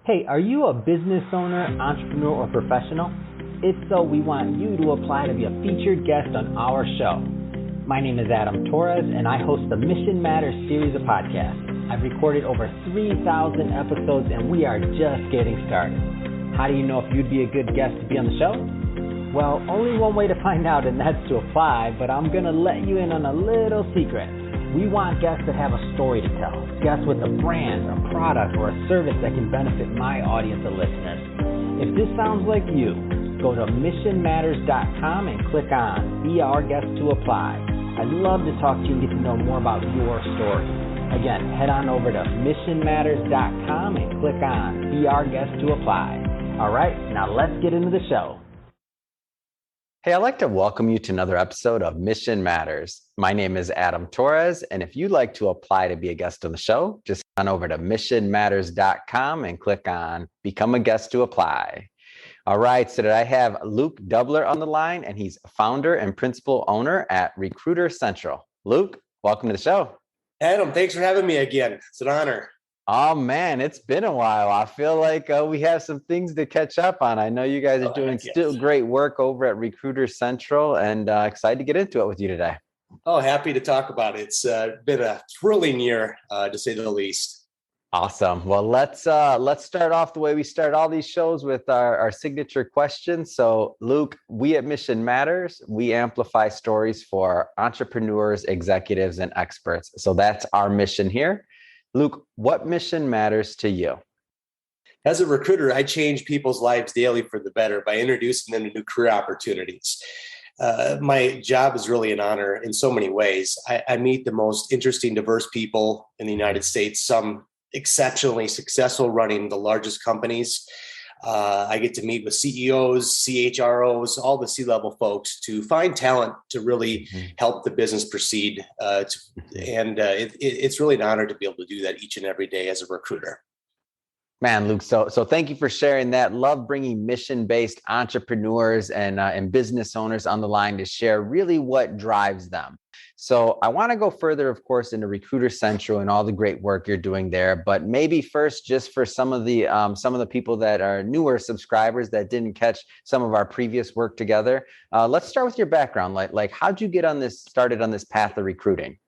Hey, are you a business owner, entrepreneur, or professional? If so, we want you to apply to be a featured guest on our show. My name is Adam Torres, and I host the Mission Matters series of podcasts. I've recorded over 3,000 episodes, and we are just getting started. How do you know if you'd be a good guest to be on the show? Well, only one way to find out, and that's to apply, but I'm going to let you in on a little secret. We want guests that have a story to tell, guests with a brand, a product, or a service that can benefit my audience of listeners. If this sounds like you, go to missionmatters.com and click on Be Our Guest to apply. I'd love to talk to you and get to know more about your story. Again, head on over to missionmatters.com and click on Be Our Guest to apply. All right, now let's get into the show. Hey, I'd like to welcome you to another episode of Mission Matters. My name is Adam Torres, and if you'd like to apply to be a guest on the show, just head on over to missionmatters.com and click on Become a Guest to Apply. All right, so today I have Luke Dubler on the line, and he's founder and principal owner at RecruiterCentral. Luke, welcome to the show. Adam, thanks for having me again. It's an honor. Oh, man, it's been a while. I feel like we have some things to catch up on. I know you guys are doing still great work over at RecruiterCentral, and excited to get into it with you today. Oh, happy to talk about it. It's been a thrilling year, to say the least. Awesome. Well, let's start off the way we start all these shows with our signature question. So, Luke, we at Mission Matters, we amplify stories for entrepreneurs, executives, and experts. So that's our mission here. Luke, what mission matters to you? As a recruiter, I change people's lives daily for the better by introducing them to new career opportunities. My job is really an honor in so many ways. I meet the most interesting, diverse people in the United States, some exceptionally successful running the largest companies. I get to meet with CEOs, CHROs, all the C-level folks to find talent to really help the business proceed. It's really an honor to be able to do that each and every day as a recruiter. Man, Luke, so thank you for sharing that. Love bringing mission-based entrepreneurs and business owners on the line to share really what drives them. So I want to go further, of course, into RecruiterCentral and all the great work you're doing there. But maybe first, just for some of the people that are newer subscribers that didn't catch some of our previous work together, let's start with your background. Like how'd you get started on this path of recruiting?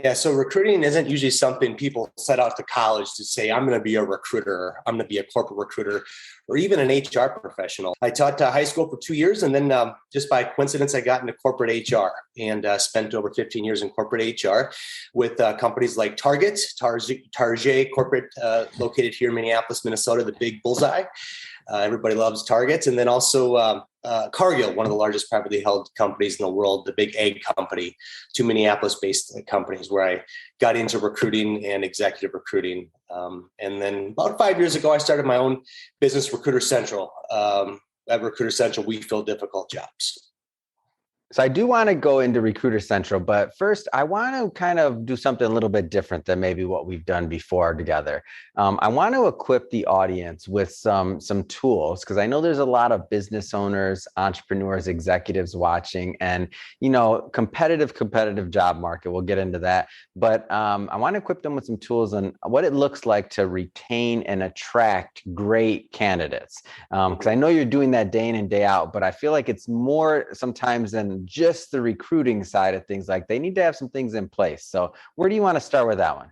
Yeah, so recruiting isn't usually something people set out to college to say, I'm going to be a recruiter, or I'm going to be a corporate recruiter, or even an HR professional. I taught high school for 2 years, and then just by coincidence, I got into corporate HR and spent over 15 years in corporate HR with companies like Target Corporate, located here in Minneapolis, Minnesota, the big bullseye. Everybody loves Target. And then also Cargill, one of the largest privately held companies in the world, the big egg company, two Minneapolis-based companies where I got into recruiting and executive recruiting. And then about 5 years ago, I started my own business, RecruiterCentral. At RecruiterCentral, we fill difficult jobs. So I do want to go into RecruiterCentral, but first I want to kind of do something a little bit different than maybe what we've done before together. I want to equip the audience with some tools, because I know there's a lot of business owners, entrepreneurs, executives watching, and competitive job market. We'll get into that, but I want to equip them with some tools on what it looks like to retain and attract great candidates. Because I know you're doing that day in and day out, but I feel like it's more sometimes than just the recruiting side of things. Like they need to have some things in place. So where do you want to start with that one?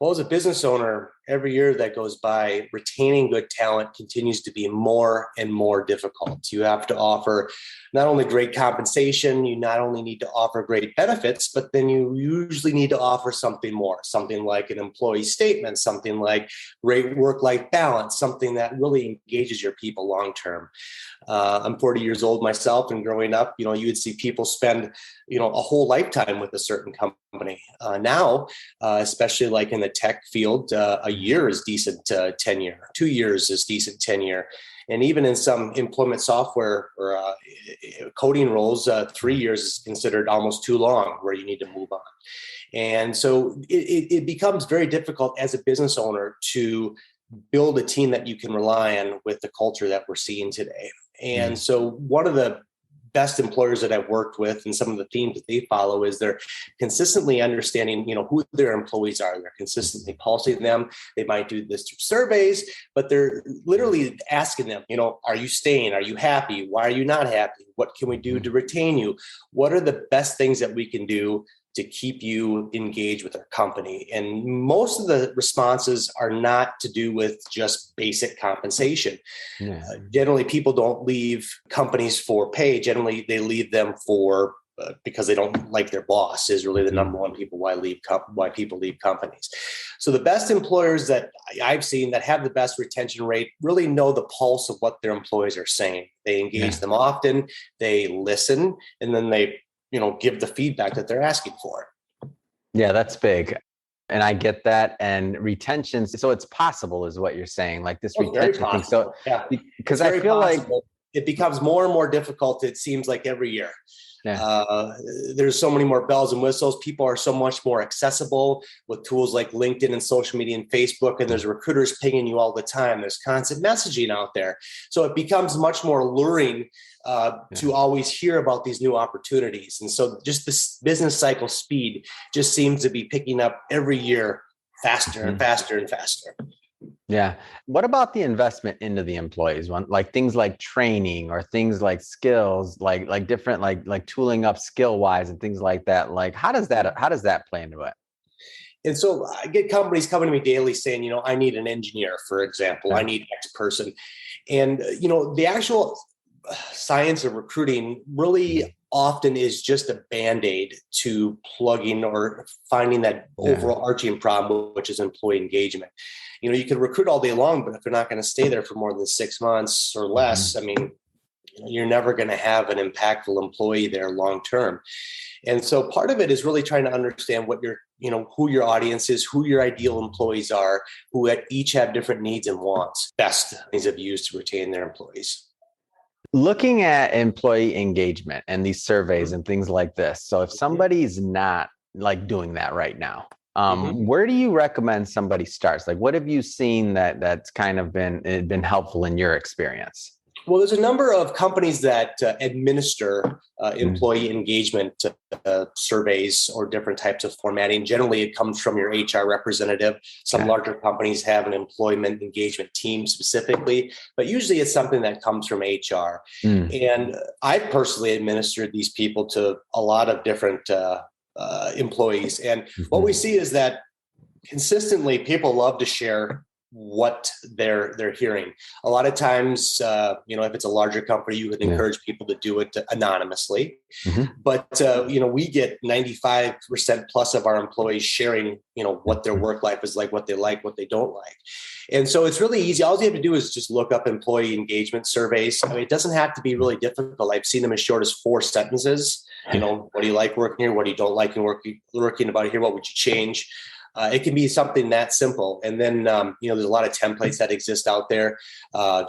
Well, as a business owner, every year that goes by, retaining good talent continues to be more and more difficult. You have to offer not only great compensation, you not only need to offer great benefits, but then you usually need to offer something more, something like an employee statement, something like great work-life balance, something that really engages your people long-term. I'm 40 years old myself, and growing up, you would see people spend, a whole lifetime with a certain company. Now, especially like in the tech field, a year is decent tenure. 2 years is decent tenure. And even in some employment software or coding roles, 3 years is considered almost too long, where you need to move on. And so it becomes very difficult as a business owner to build a team that you can rely on with the culture that we're seeing today. And so one of the best employers that I've worked with and some of the themes that they follow is they're consistently understanding, who their employees are. They're consistently pulsing them. They might do this through surveys, but they're literally asking them, are you staying? Are you happy? Why are you not happy? What can we do to retain you? What are the best things that we can do to keep you engaged with our company? And most of the responses are not to do with just basic compensation. Yeah. Generally, people don't leave companies for pay. Generally, they leave them for because they don't like their boss is really the number one people why people leave companies. So the best employers that I've seen that have the best retention rate really know the pulse of what their employees are saying. They engage them often, they listen, and then they give the feedback that they're asking for. Yeah, that's big. And I get that. And retention, so it's possible is what you're saying, like this retention thing. So yeah, because I feel possible. Like it becomes more and more difficult. It seems like every year. Yeah. There's so many more bells and whistles. People are so much more accessible with tools like LinkedIn and social media and Facebook, and there's recruiters pinging you all the time. There's constant messaging out there. So it becomes much more alluring to always hear about these new opportunities. And so just this business cycle speed just seems to be picking up every year faster and faster and faster. Yeah. What about the investment into the employees? Like things like training or things like skills, like different, like tooling up skill wise and things like that. Like, how does that play into it? And so I get companies coming to me daily saying, I need an engineer, for example, I need X person. And, the actual science of recruiting really often is just a Band-Aid to plugging or finding that overarching problem, which is employee engagement. You can recruit all day long, but if they're not going to stay there for more than 6 months or less, you're never going to have an impactful employee there long term. And so part of it is really trying to understand what who your audience is, who your ideal employees are, who each have different needs and wants. Best things have used to retain their employees. Looking at employee engagement and these surveys and things like this. So if somebody's not like doing that right now, where do you recommend somebody starts? Like, what have you seen that's kind of been helpful in your experience? Well, there's a number of companies that administer employee engagement surveys or different types of formatting. Generally, it comes from your HR representative. Some larger companies have an employment engagement team specifically, but usually it's something that comes from HR. And I personally administered these people to a lot of different employees. And what we see is that consistently people love to share what they're hearing. A lot of times, if it's a larger company, you would encourage people to do it anonymously. But, we get 95% plus of our employees sharing, what their work life is like, what they don't like. And so it's really easy. All you have to do is just look up employee engagement surveys. It doesn't have to be really difficult. I've seen them as short as 4 sentences. What do you like working here? What do you don't like in working about here? What would you change? It can be something that simple. And then, there's a lot of templates that exist out there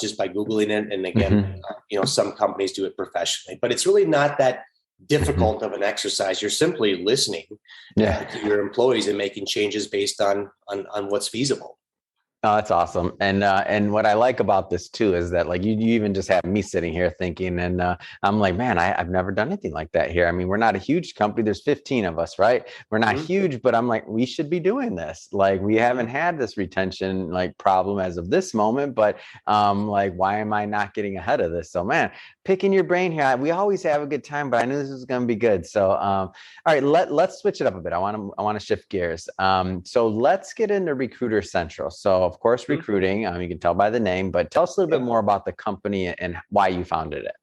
just by Googling it. And again, some companies do it professionally, but it's really not that difficult of an exercise. You're simply listening to your employees and making changes based on what's feasible. Oh, that's awesome. And what I like about this too is that like you even just have me sitting here thinking, and I'm like, man, I've never done anything like that here. I mean, we're not a huge company. There's 15 of us, right? We're not huge, but I'm like, we should be doing this. Like we haven't had this retention like problem as of this moment, but like, why am I not getting ahead of this? So man, picking your brain here. We always have a good time, but I knew this was going to be good. So, all right, let's switch it up a bit. I want to shift gears. So let's get into RecruiterCentral. So of course, recruiting, you can tell by the name, but tell us a little bit more about the company and why you founded it.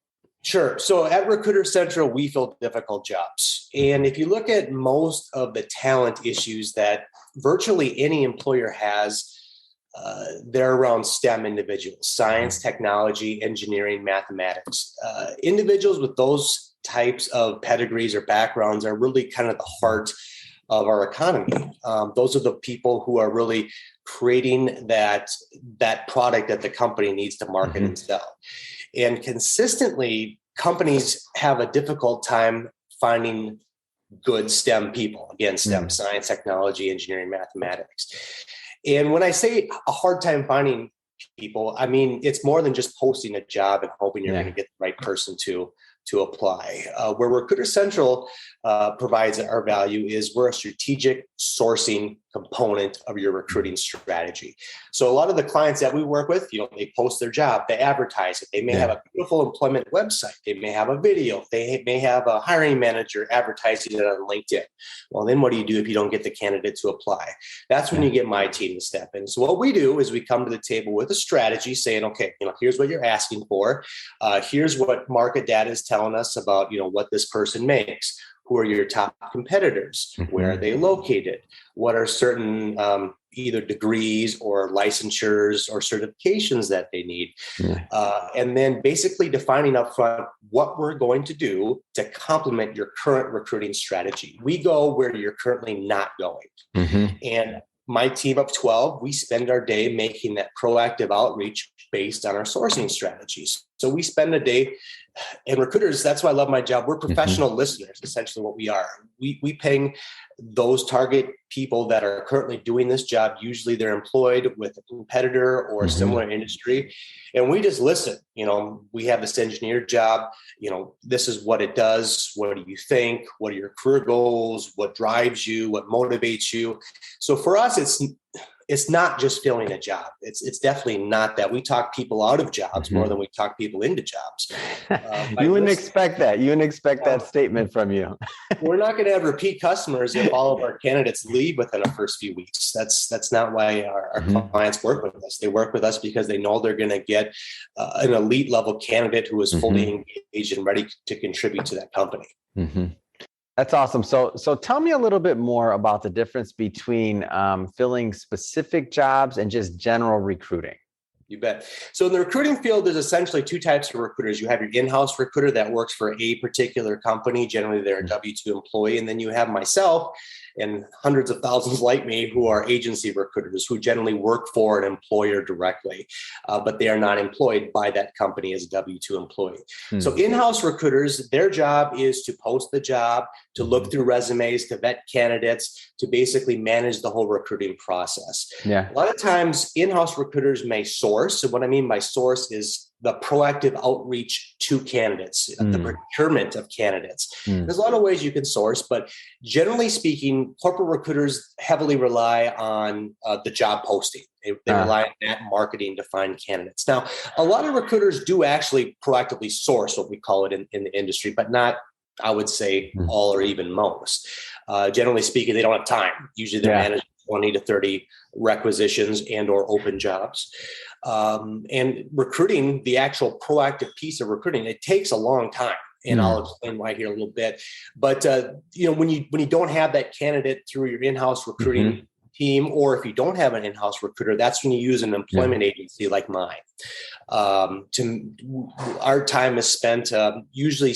Sure. So at RecruiterCentral, we fill difficult jobs. And if you look at most of the talent issues that virtually any employer has, they're around STEM individuals: science, technology, engineering, mathematics. Individuals with those types of pedigrees or backgrounds are really kind of the heart of our economy. Those are the people who are really creating that product that the company needs to market and sell. And consistently, companies have a difficult time finding good STEM people. Again, STEM, science, technology, engineering, mathematics. And when I say a hard time finding people, I mean, it's more than just posting a job and hoping you're going to get the right person to to apply. Where Recruiter Central provides our value is we're a strategic sourcing component of your recruiting strategy. So a lot of the clients that we work with, they post their job, they advertise it. They may have a beautiful employment website. They may have a video. They may have a hiring manager advertising it on LinkedIn. Well, then what do you do if you don't get the candidate to apply? That's when you get my team to step in. So what we do is we come to the table with a strategy saying, okay, here's what you're asking for. Here's what market data is telling us about, what this person makes. Who are your top competitors? Where are they located? What are certain either degrees or licensures or certifications that they need? And then basically defining upfront what we're going to do to complement your current recruiting strategy. We go where you're currently not going. And my team of 12, we spend our day making that proactive outreach based on our sourcing strategies. So we spend a day, and recruiters, that's why I love my job. We're professional listeners, essentially what we are. We ping those target people that are currently doing this job. Usually they're employed with a competitor or a similar industry. And we just listen. We have this engineer job. This is what it does. What do you think? What are your career goals? What drives you? What motivates you? So for us, it's not just filling a job. It's definitely not that. We talk people out of jobs more than we talk people into jobs. You wouldn't expect that. You wouldn't expect that statement from you. We're not going to have repeat customers if all of our candidates leave within the first few weeks. That's not why our clients work with us. They work with us because they know they're going to get an elite level candidate who is fully engaged and ready to contribute to that company. That's awesome. So tell me a little bit more about the difference between filling specific jobs and just general recruiting. You bet. So in the recruiting field, there's essentially two types of recruiters. You have your in-house recruiter that works for a particular company. Generally, they're a W-2 employee. And then you have myself and hundreds of thousands like me who are agency recruiters who generally work for an employer directly, but they are not employed by that company as a W-2 employee. So in-house recruiters, their job is to post the job, to look through resumes, to vet candidates, to basically manage the whole recruiting process. A lot of times in-house recruiters may source. So what I mean by source is the proactive outreach to candidates, the procurement of candidates. There's a lot of ways you can source, but generally speaking, corporate recruiters heavily rely on the job posting. They rely on that marketing to find candidates. Now, a lot of recruiters do actually proactively source, what we call it in the industry, but not, I would say, all or even most. Generally speaking, they don't have time. Usually they're managing 20 to 30 requisitions and or open jobs. And recruiting, the actual proactive piece of recruiting, it takes a long time. And I'll explain why here a little bit. But when you don't have that candidate through your in-house recruiting team, or if you don't have an in-house recruiter, that's when you use an employment agency like mine. Our time is spent, generally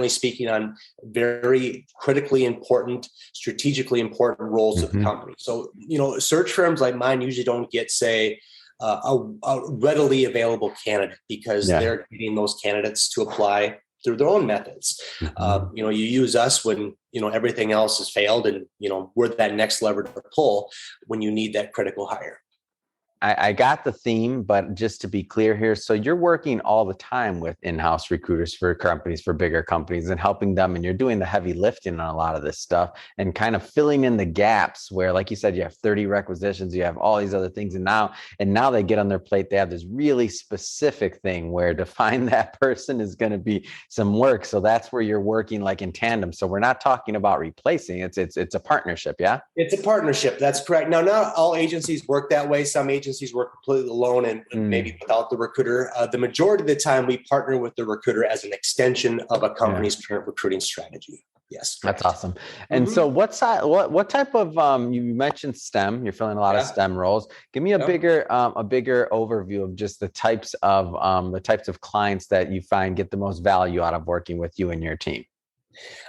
speaking, on very critically important, strategically important roles of the company. So, search firms like mine usually don't get, say, a readily available candidate because they're getting those candidates to apply through their own methods. You use us when, everything else has failed and, we're that next lever to pull when you need that critical hire. I got the theme, but just to be clear here, so you're working all the time with in-house recruiters for companies, for bigger companies, and helping them, and you're doing the heavy lifting on a lot of this stuff and kind of filling in the gaps where, like you said, you have 30 requisitions, you have all these other things, and now they get on their plate, they have this really specific thing where to find that person is going to be some work. So that's where you're working like in tandem. So we're not talking about replacing, it's a partnership, yeah? It's a partnership, that's correct. Now, not all agencies work that way. Some agencies work completely alone and maybe without the recruiter. The majority of the time, we partner with the recruiter as an extension of a company's current recruiting strategy. Yes, correct. That's awesome. And so, what type of you mentioned STEM? You're filling a lot of STEM roles. Give me a bigger overview of just the types of clients that you find get the most value out of working with you and your team.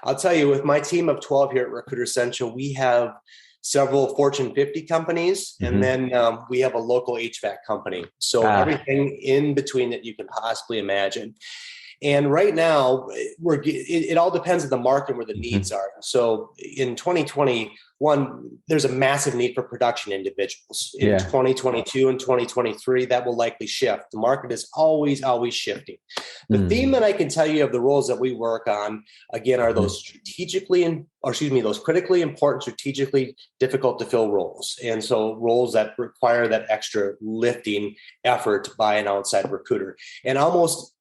I'll tell you, with my team of 12 here at RecruiterCentral, we have several Fortune 50 companies, and then we have a local HVAC company. So everything in between that you can possibly imagine. And right now, it all depends on the market where the needs are. So in 2021, there's a massive need for production individuals. In 2022 and 2023, that will likely shift. The market is always shifting. The theme that I can tell you of the roles that we work on, again, are those those critically important, strategically difficult to fill roles. And so roles that require that extra lifting effort by an outside recruiter. And almost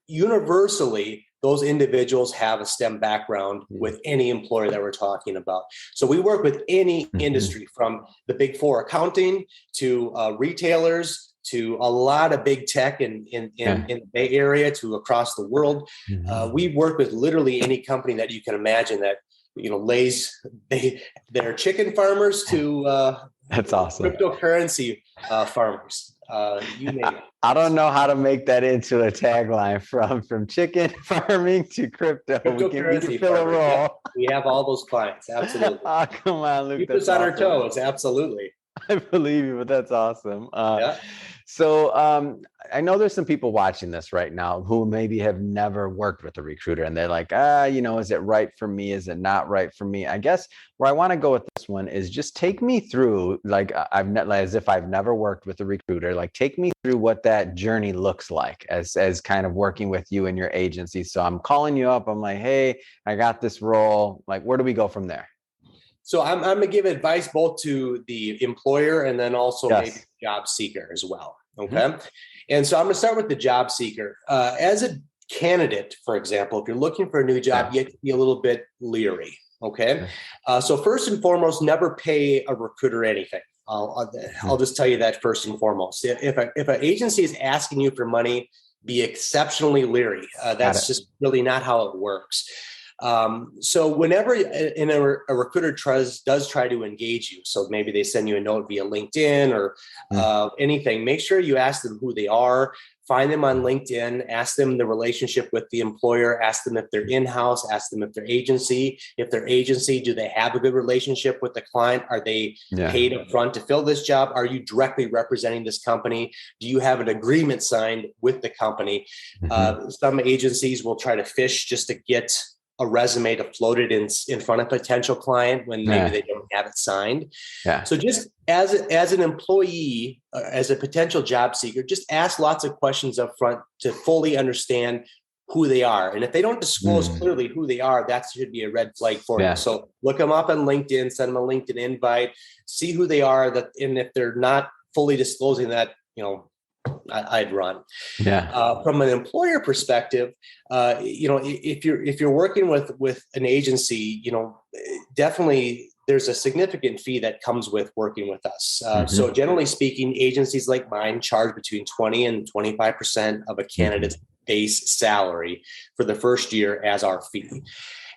universally, those individuals have a STEM background with any employer that we're talking about. So we work with any industry, from the big four accounting to retailers to a lot of big tech in the Bay Area to across the world. We work with literally any company that you can imagine that, they're chicken farmers to that's awesome. Cryptocurrency farmers. You name it. I don't know how to make that into a tagline from chicken farming to crypto. We can fill a role. Yeah, we have all those clients. Absolutely. Oh, come on, Luke. Keep us on our toes. Absolutely. I believe you, but that's awesome. So I know there's some people watching this right now who maybe have never worked with a recruiter, and they're like, is it right for me? Is it not right for me? I guess where I want to go with this one is just take me through, as if I've never worked with a recruiter, take me through what that journey looks like as kind of working with you and your agency. So I'm calling you up. I'm like, hey, I got this role. Where do we go from there? So I'm going to give advice both to the employer and then also maybe the job seeker as well. Okay. And so I'm going to start with the job seeker. As a candidate, for example, if you're looking for a new job, you have to be a little bit leery. Okay. So first and foremost, never pay a recruiter anything. I'll just tell you that first and foremost. If an agency is asking you for money, be exceptionally leery. That's just really not how it works. So whenever a recruiter does try to engage you, so maybe they send you a note via LinkedIn or anything, make sure you ask them who they are, find them on LinkedIn, ask them the relationship with the employer, ask them if they're in-house, ask them if they're agency. If they're agency, do they have a good relationship with the client? Are they paid up front to fill this job? Are you directly representing this company? Do you have an agreement signed with the company? Some agencies will try to fish just to get a resume to float it in front of a potential client when maybe they don't have it signed. So just as an employee, as a potential job seeker, just ask lots of questions up front to fully understand who they are. And if they don't disclose clearly who they are, that should be a red flag for you. So look them up on LinkedIn, send them a LinkedIn invite, see who they are, and if they're not fully disclosing that, I'd run. From an employer perspective, if you're working with an agency, definitely there's a significant fee that comes with working with us. So generally speaking, agencies like mine charge between 20 and 25% of a candidate's base salary for the first year as our fee.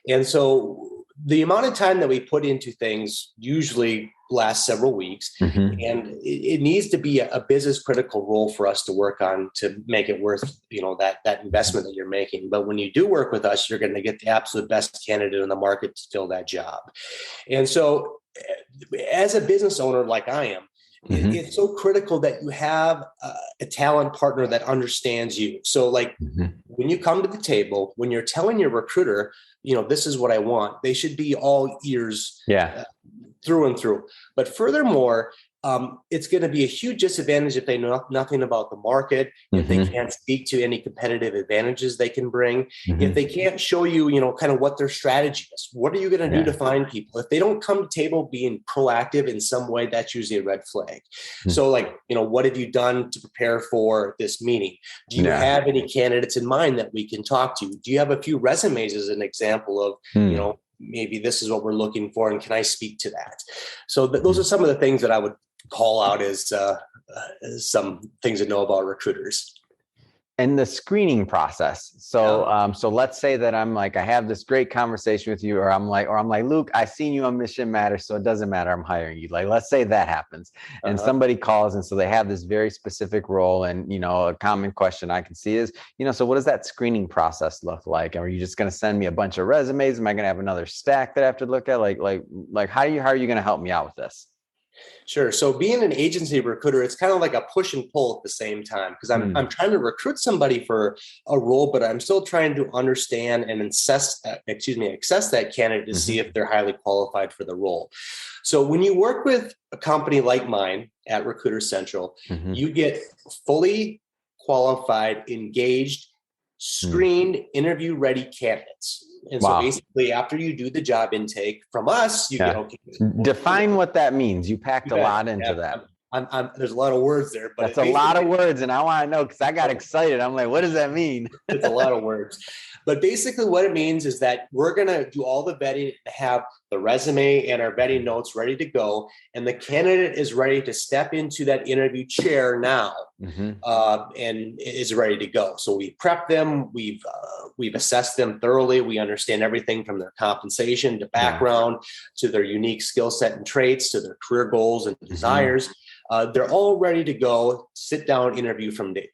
And so the amount of time that we put into things usually lasts several weeks, and it needs to be a business critical role for us to work on to make it worth, that investment that you're making. But when you do work with us, you're going to get the absolute best candidate in the market to fill that job. And so as a business owner, like I am, it's so critical that you have a talent partner that understands you. So when you come to the table, when you're telling your recruiter, this is what I want, they should be all ears through and through. But furthermore, it's going to be a huge disadvantage if they know nothing about the market, if they can't speak to any competitive advantages they can bring, if they can't show you, kind of what their strategy is. What are you going to do to find people? If they don't come to table being proactive in some way, that's usually a red flag. So what have you done to prepare for this meeting? Do you have any candidates in mind that we can talk to? Do you have a few resumes as an example of, maybe this is what we're looking for, and can I speak to that? So those are some of the things that I would call out as some things to know about recruiters. And the screening process. So, so let's say that I'm I have this great conversation with you, or I'm like, Luke, I seen you on Mission Matters, so it doesn't matter, I'm hiring you. Let's say that happens, and somebody calls, and so they have this very specific role, and a common question I can see is, so what does that screening process look like? Are you just going to send me a bunch of resumes? Am I going to have another stack that I have to look at? How are you going to help me out with this? Sure. So being an agency recruiter, it's kind of like a push and pull at the same time, because I'm trying to recruit somebody for a role, but I'm still trying to understand and assess that candidate to see if they're highly qualified for the role. So when you work with a company like mine at RecruiterCentral, you get fully qualified, engaged, screened, interview ready candidates. And so basically, after you do the job intake from us, you get okay. Define what that means. You packed a lot into that. There's a lot of words there, but that's a lot of words, and I want to know because I got excited. I'm like, what does that mean? It's a lot of words. But basically what it means is that we're going to do all the vetting, have the resume and our vetting notes ready to go. And the candidate is ready to step into that interview chair now and is ready to go. So we prep them. We've assessed them thoroughly. We understand everything from their compensation to background to their unique skill set and traits to their career goals and desires. They're all ready to go, sit down, interview from day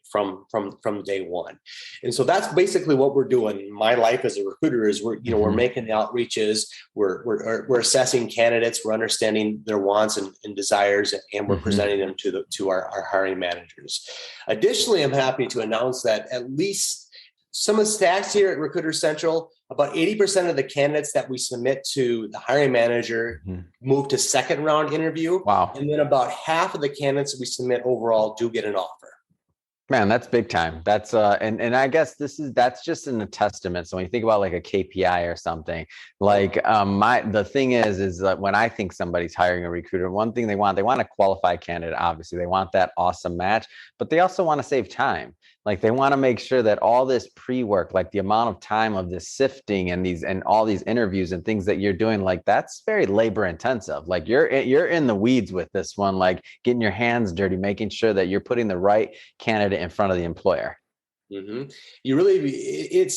one. And so that's basically what we're doing. My life as a recruiter is we're making the outreaches, we're assessing candidates, we're understanding their wants and desires, and we're presenting them to our hiring managers. Additionally, I'm happy to announce that at least some of the stats here at RecruiterCentral, about 80% of the candidates that we submit to the hiring manager move to second round interview. Wow. And then about half of the candidates we submit overall do get an offer. Man, that's big time. That's and I guess that's just a testament. So when you think about like a KPI or something, like the thing is that when I think somebody's hiring a recruiter, one thing they want a qualified candidate. Obviously, they want that awesome match, but they also want to save time. Like they want to make sure that all this pre-work, like the amount of time of this sifting and all these interviews and things that you're doing, like that's very labor intensive. Like you're in the weeds with this one, like getting your hands dirty, making sure that you're putting the right candidate in front of the employer. You really,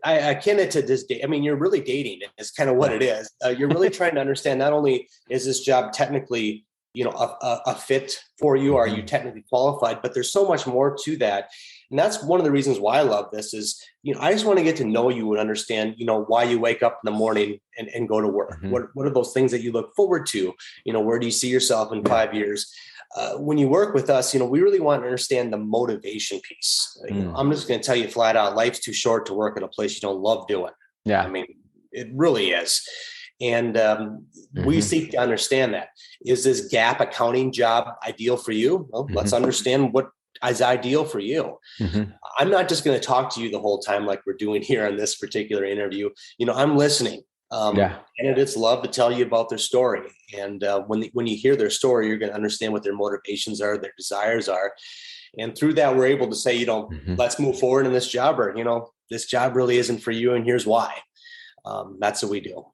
I akin it to this day. I mean, you're really dating. It's kind of what it is. You're really trying to understand, not only is this job technically, a fit for you, are you technically qualified, but there's so much more to that. And that's one of the reasons why I love this is, I just want to get to know you and understand, why you wake up in the morning and go to work. What are those things that you look forward to? Where do you see yourself in 5 years? When you work with us, we really want to understand the motivation piece. I'm just going to tell you flat out, life's too short to work at a place you don't love doing. Yeah. I mean, it really is. And we seek to understand that. Is this gap accounting job ideal for you? Well, let's understand what is ideal for you. I'm not just going to talk to you the whole time like we're doing here on this particular interview. I'm listening. Candidates love to tell you about their story. And when you hear their story, you're going to understand what their motivations are, their desires are. And through that, we're able to say, let's move forward in this job, or, this job really isn't for you. And here's why. That's what we do.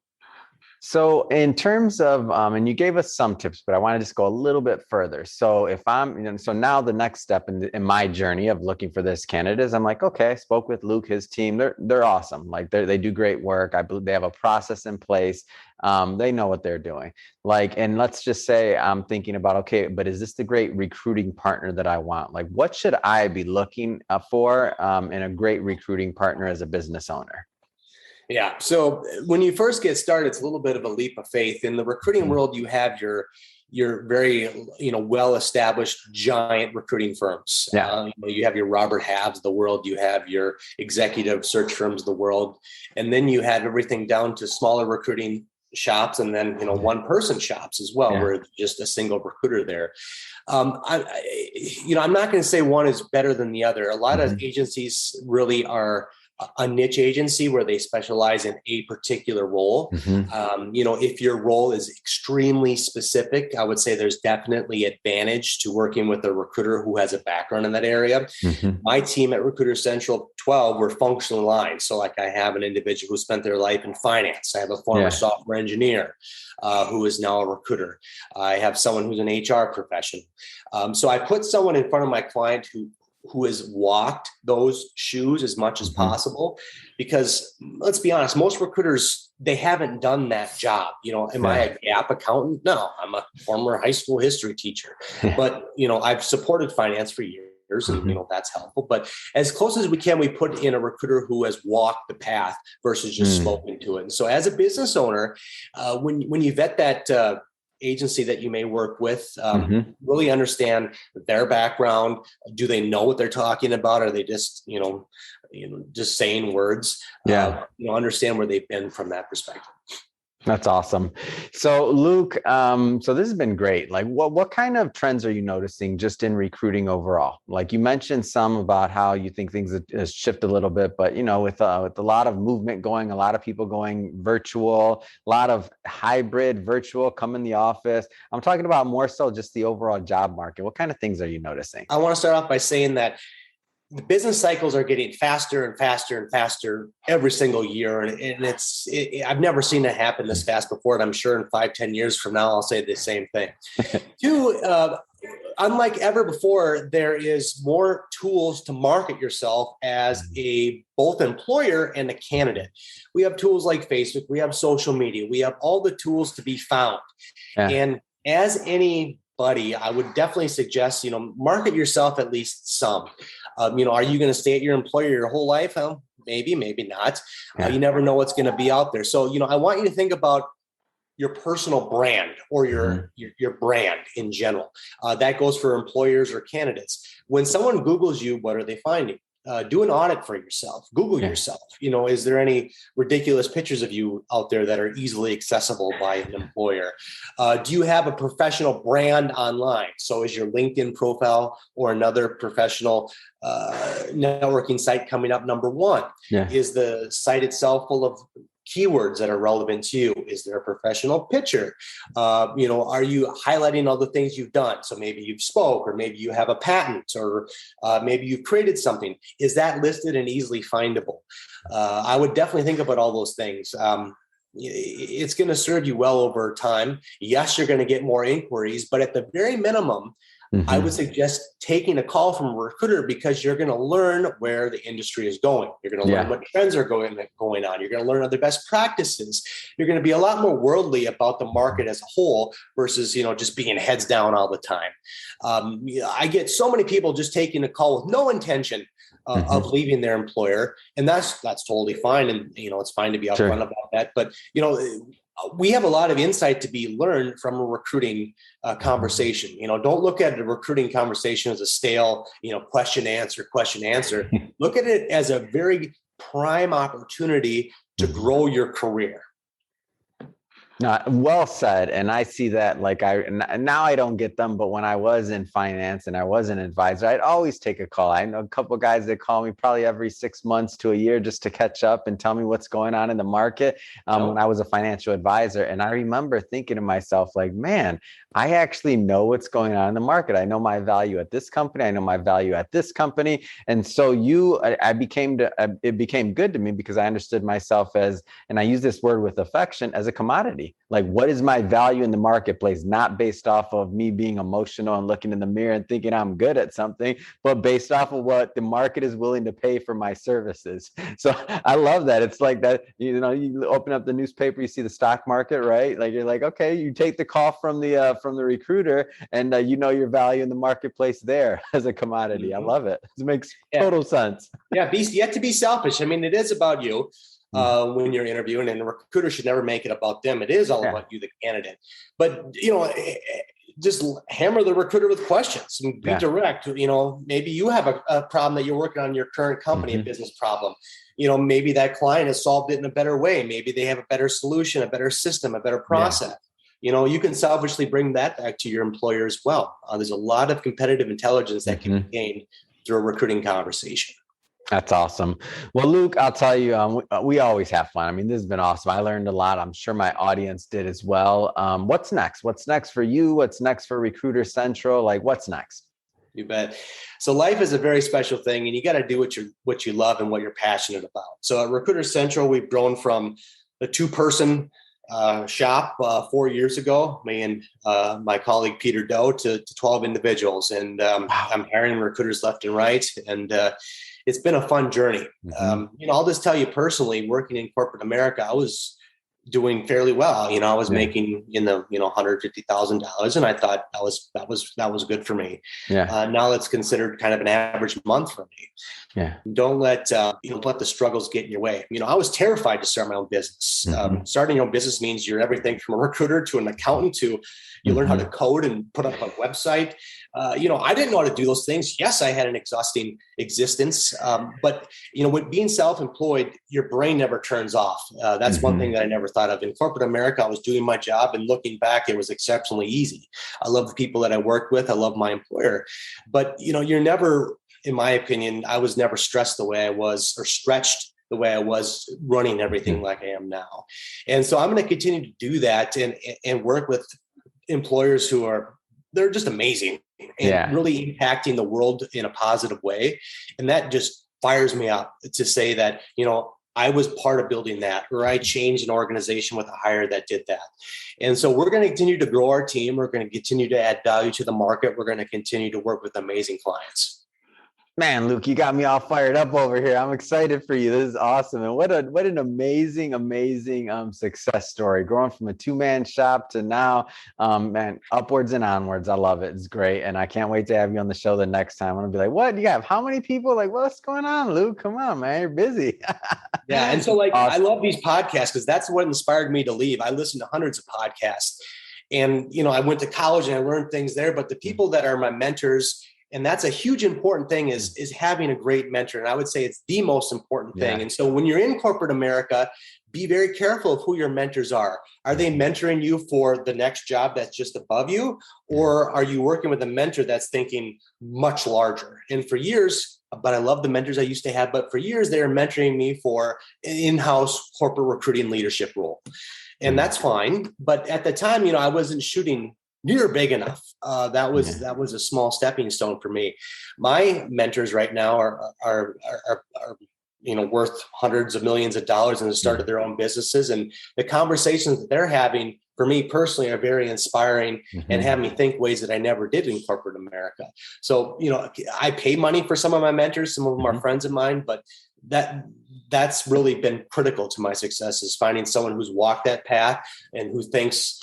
So in terms of, and you gave us some tips, but I want to just go a little bit further. So if I'm, so now the next step in my journey of looking for this candidate is I'm like, okay, I spoke with Luke, his team, they're awesome. Like they do great work. I believe they have a process in place. They know what they're doing. Like, and let's just say I'm thinking about, okay, but is this the great recruiting partner that I want? Like, what should I be looking for in a great recruiting partner as a business owner? Yeah. So when you first get started, it's a little bit of a leap of faith. In the recruiting world, you have your very, well-established giant recruiting firms. You have your Robert Halves of the world. You have your executive search firms of the world. And then you have everything down to smaller recruiting shops, and then, one-person shops as well, where just a single recruiter there. I'm not going to say one is better than the other. A lot of agencies really are a niche agency where they specialize in a particular role. If your role is extremely specific, I would say there's definitely advantage to working with a recruiter who has a background in that area. My team at RecruiterCentral 12, we're functionally aligned. So like I have an individual who spent their life in finance. I have a former software engineer who is now a recruiter. I have someone who's an HR professional. So I put someone in front of my client who has walked those shoes as much as possible, because let's be honest, most recruiters, they haven't done that job. Am I a gap accountant? No, I'm a former high school history teacher, but I've supported finance for years and that's helpful. But as close as we can, we put in a recruiter who has walked the path versus just spoken to it. And so as a business owner, when you vet that agency that you may work with. Really understand their background. Do they know what they're talking about? Are they just, just saying words? Yeah. Understand where they've been from that perspective. That's awesome. So Luke, so this has been great. Like what kind of trends are you noticing just in recruiting overall? Like you mentioned some about how you think things have shifted a little bit, but with a lot of movement going, a lot of people going virtual, a lot of hybrid virtual, come in the office. I'm talking about more so just the overall job market. What kind of things are you noticing? I want to start off by saying that the business cycles are getting faster and faster and faster every single year. And I've never seen it happen this fast before. And I'm sure in 5-10 years from now, I'll say the same thing. Two, unlike ever before, there is more tools to market yourself as a both employer and a candidate. We have tools like Facebook, we have social media, we have all the tools to be found. Yeah. And as anybody, I would definitely suggest, market yourself at least some. Are you going to stay at your employer your whole life? Maybe, maybe not. Yeah. You never know what's going to be out there. So, I want you to think about your personal brand or your brand in general. That goes for employers or candidates. When someone Googles you, what are they finding? Do an audit for yourself. Google yourself. Is there any ridiculous pictures of you out there that are easily accessible by an employer? Do you have a professional brand online? So is your LinkedIn profile or another professional networking site coming up number one? Yeah. Is the site itself full of keywords that are relevant to you? Is there a professional picture? Are you highlighting all the things you've done? So maybe you've spoke, or maybe you have a patent, or maybe you've created something. Is that listed and easily findable? I would definitely think about all those things. It's going to serve you well over time. Yes, you're going to get more inquiries, but at the very minimum, I would suggest taking a call from a recruiter, because you're going to learn where the industry is going. You're going to learn what trends are going on. You're going to learn other best practices. You're going to be a lot more worldly about the market as a whole versus, just being heads down all the time. I get so many people just taking a call with no intention of leaving their employer. And that's totally fine. And, it's fine to be upfront about that. But, we have a lot of insight to be learned from a recruiting conversation. Don't look at a recruiting conversation as a stale, question, answer. Look at it as a very prime opportunity to grow your career. Well said. And I see that, now I don't get them, but when I was in finance and I was an advisor, I'd always take a call. I know a couple of guys that call me probably every 6 months to a year just to catch up and tell me what's going on in the market when I was a financial advisor. And I remember thinking to myself, man, I actually know what's going on in the market. I know my value at this company. I know my value at this company. And so it became good to me, because I understood myself as, and I use this word with affection, as a commodity. Like, what is my value in the marketplace? Not based off of me being emotional and looking in the mirror and thinking I'm good at something, but based off of what the market is willing to pay for my services. So I love that. It's like that, you open up the newspaper, you see the stock market, right? Like, you're like, okay, you take the call from the recruiter, and your value in the marketplace there as a commodity. I love it. It makes total sense. Yeah, you have to be selfish. I mean, it is about you. When you're interviewing, and the recruiter should never make it about them. It is all about you, the candidate. But, just hammer the recruiter with questions and be direct. Maybe you have a problem that you're working on your current company, a business problem. Maybe that client has solved it in a better way. Maybe they have a better solution, a better system, a better process. You can selfishly bring that back to your employer as well. There's a lot of competitive intelligence that can be gained through a recruiting conversation. That's awesome. Well, Luke, I'll tell you, we always have fun. I mean, this has been awesome. I learned a lot. I'm sure my audience did as well. What's next? What's next for you? What's next for Recruiter Central? What's next? You bet. So life is a very special thing, and you got to do what you love and what you're passionate about. So at Recruiter Central, we've grown from a 2-person shop 4 years ago, me and my colleague Peter Doe, to 12 individuals. And I'm hiring recruiters left and right. And it's been a fun journey. I'll just tell you personally, working in corporate America, I was doing fairly well. I was making in the, $150,000, and I thought that was good for me. Yeah. Now that's considered kind of an average month for me. Yeah. Don't let the struggles get in your way. I was terrified to start my own business. Starting your own business means you're everything from a recruiter to an accountant to you learn how to code and put up a website. I didn't know how to do those things. Yes, I had an exhausting existence, but with being self-employed, your brain never turns off. That's one thing that I never thought of. In corporate America, I was doing my job, and looking back, it was exceptionally easy. I love the people that I worked with. I love my employer, but you're never, in my opinion, I was never stressed the way I was, or stretched the way I was running everything like I am now. And so I'm going to continue to do that and work with employers they're just amazing and really impacting the world in a positive way. And that just fires me up to say that, I was part of building that, or I changed an organization with a hire that did that. And so we're going to continue to grow our team. We're going to continue to add value to the market. We're going to continue to work with amazing clients. Man, Luke, you got me all fired up over here. I'm excited for you. This is awesome. And what an amazing success story. Growing from a two-man shop to now, man, upwards and onwards. I love it. It's great. And I can't wait to have you on the show the next time. I'm going to be like, what? You have how many people? Like, what's going on, Luke? Come on, man. You're busy. Yeah. And so awesome. I love these podcasts because that's what inspired me to leave. I listened to hundreds of podcasts, and, I went to college and I learned things there, but the people that are my mentors, and that's a huge important thing, is having a great mentor. And I would say it's the most important thing. Yeah. And so when you're in corporate America, be very careful of who your mentors are. Are they mentoring you for the next job that's just above you? Or are you working with a mentor that's thinking much larger? And for years, but I love the mentors I used to have, but for years, they were mentoring me for an in-house corporate recruiting leadership role. And that's fine. But at the time, I wasn't shooting near big enough. That was a small stepping stone for me. My mentors right now are worth hundreds of millions of dollars and have started their own businesses. And the conversations that they're having for me personally are very inspiring and have me think ways that I never did in corporate America. So, I pay money for some of my mentors. Some of them are friends of mine, but that's really been critical to my success, is finding someone who's walked that path and who thinks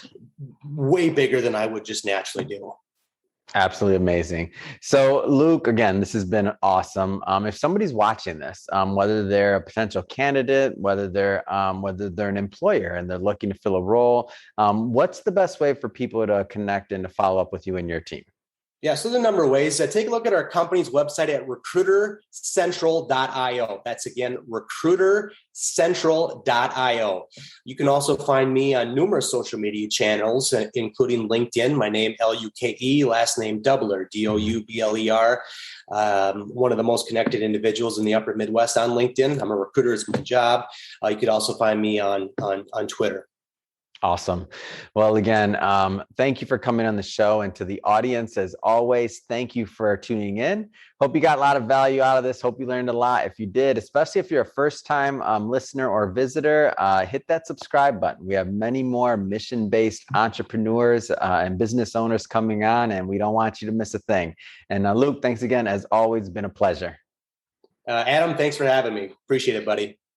way bigger than I would just naturally do. Absolutely amazing. So Luke, again, this has been awesome. If somebody's watching this, whether they're a potential candidate, whether they're an employer and they're looking to fill a role, what's the best way for people to connect and to follow up with you and your team? Yeah, so there's a number of ways. Take a look at our company's website at RecruiterCentral.io. That's again, RecruiterCentral.io. You can also find me on numerous social media channels, including LinkedIn. My name, Luke, last name Doubler, Doubler. One of the most connected individuals in the upper Midwest on LinkedIn. I'm a recruiter. It's my job. You could also find me on Twitter. Awesome. Well, again, thank you for coming on the show. And to the audience, as always, thank you for tuning in. Hope you got a lot of value out of this. Hope you learned a lot. If you did, especially if you're a first-time listener or visitor, hit that subscribe button. We have many more mission-based entrepreneurs and business owners coming on, and we don't want you to miss a thing. And Luke, thanks again. As always, been a pleasure. Adam, thanks for having me. Appreciate it, buddy.